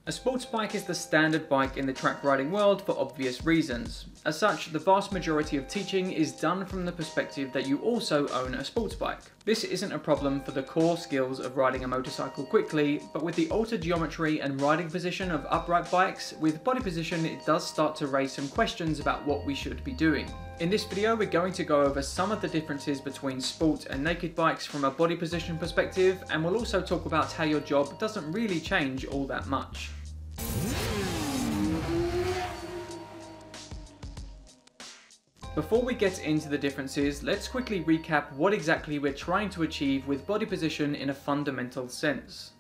A sports bike is the standard bike in the track riding world for obvious reasons. As such, the vast majority of teaching is done from the perspective that you also own a sports bike. This isn't a problem for the core skills of riding a motorcycle quickly, but with the altered geometry and riding position of upright bikes, with body position it does start to raise some questions about what we should be doing. In this video we're going to go over some of the differences between sport and naked bikes from a body position perspective, and we'll also talk about how your job doesn't really change all that much. Before we get into the differences, let's quickly recap what exactly we're trying to achieve with body position in a fundamental sense.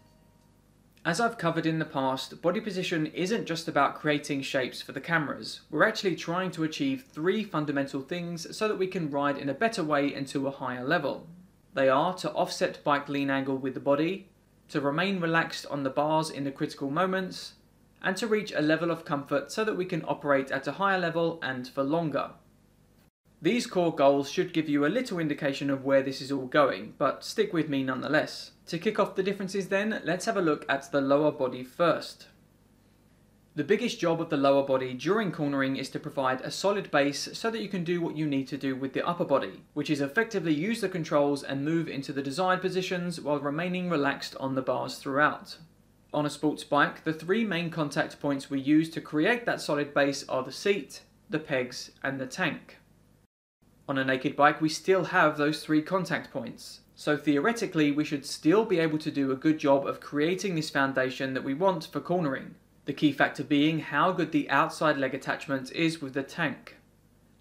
As I've covered in the past, body position isn't just about creating shapes for the cameras. We're actually trying to achieve three fundamental things so that we can ride in a better way and to a higher level. They are to offset bike lean angle with the body, to remain relaxed on the bars in the critical moments, and to reach a level of comfort so that we can operate at a higher level and for longer. These core goals should give you a little indication of where this is all going, but stick with me nonetheless. To kick off the differences then, let's have a look at the lower body first. The biggest job of the lower body during cornering is to provide a solid base so that you can do what you need to do with the upper body, which is effectively use the controls and move into the desired positions while remaining relaxed on the bars throughout. On a sports bike, the three main contact points we use to create that solid base are the seat, the pegs, and the tank. On a naked bike, we still have those three contact points, so theoretically we should still be able to do a good job of creating this foundation that we want for cornering. The key factor being how good the outside leg attachment is with the tank.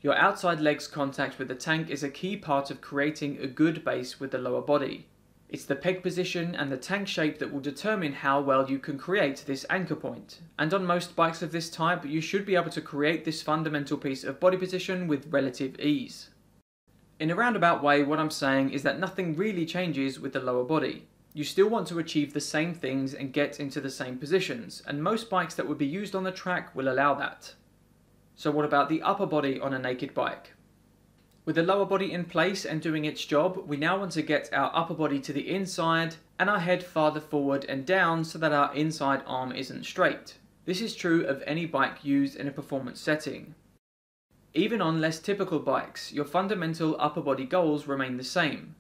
Your outside leg's contact with the tank is a key part of creating a good base with the lower body. It's the peg position and the tank shape that will determine how well you can create this anchor point. And on most bikes of this type, you should be able to create this fundamental piece of body position with relative ease. In a roundabout way, what I'm saying is that nothing really changes with the lower body. You still want to achieve the same things and get into the same positions, and most bikes that would be used on the track will allow that. So what about the upper body on a naked bike? With the lower body in place and doing its job, we now want to get our upper body to the inside and our head farther forward and down so that our inside arm isn't straight. This is true of any bike used in a performance setting. Even on less typical bikes, your fundamental upper body goals remain the same.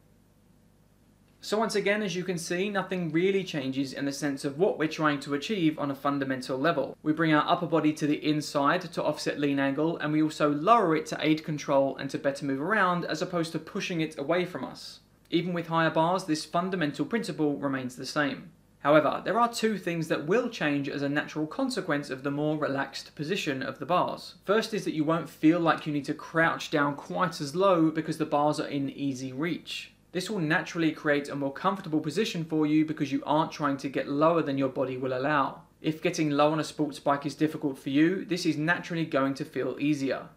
So once again, as you can see, nothing really changes in the sense of what we're trying to achieve on a fundamental level. We bring our upper body to the inside to offset lean angle, and we also lower it to aid control and to better move around as opposed to pushing it away from us. Even with higher bars, this fundamental principle remains the same. However, there are two things that will change as a natural consequence of the more relaxed position of the bars. First is that you won't feel like you need to crouch down quite as low because the bars are in easy reach. This will naturally create a more comfortable position for you because you aren't trying to get lower than your body will allow. If getting low on a sports bike is difficult for you, this is naturally going to feel easier.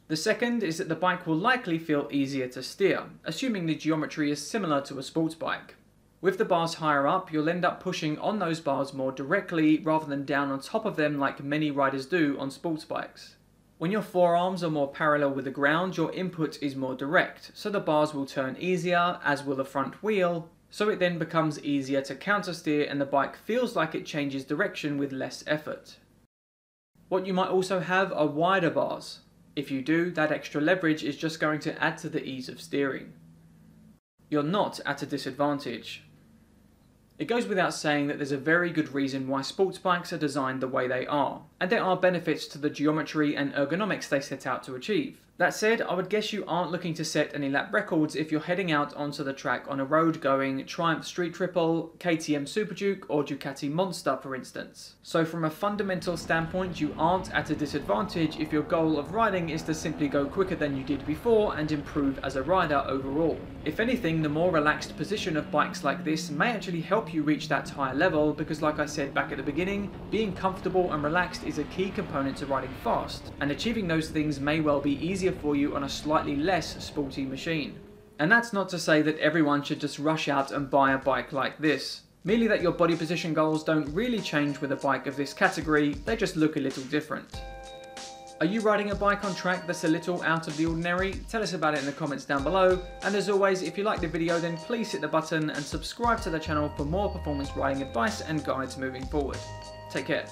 The second is that the bike will likely feel easier to steer, assuming the geometry is similar to a sports bike. With the bars higher up, you'll end up pushing on those bars more directly rather than down on top of them like many riders do on sports bikes. When your forearms are more parallel with the ground, your input is more direct, so the bars will turn easier, as will the front wheel, so it then becomes easier to counter steer and the bike feels like it changes direction with less effort. What you might also have are wider bars. If you do, that extra leverage is just going to add to the ease of steering. You're not at a disadvantage. It goes without saying that there's a very good reason why sports bikes are designed the way they are, and there are benefits to the geometry and ergonomics they set out to achieve. That said, I would guess you aren't looking to set any lap records if you're heading out onto the track on a road going Triumph Street Triple, KTM Super Duke or Ducati Monster for instance. So from a fundamental standpoint, you aren't at a disadvantage if your goal of riding is to simply go quicker than you did before and improve as a rider overall. If anything, the more relaxed position of bikes like this may actually help you reach that higher level because, like I said back at the beginning, being comfortable and relaxed is a key component to riding fast, and achieving those things may well be easier for you on a slightly less sporty machine. And that's not to say that everyone should just rush out and buy a bike like this. Merely that your body position goals don't really change with a bike of this category, they just look a little different. Are you riding a bike on track that's a little out of the ordinary? Tell us about it in the comments down below, and as always, if you like the video then please hit the button and subscribe to the channel for more performance riding advice and guides moving forward. Take care.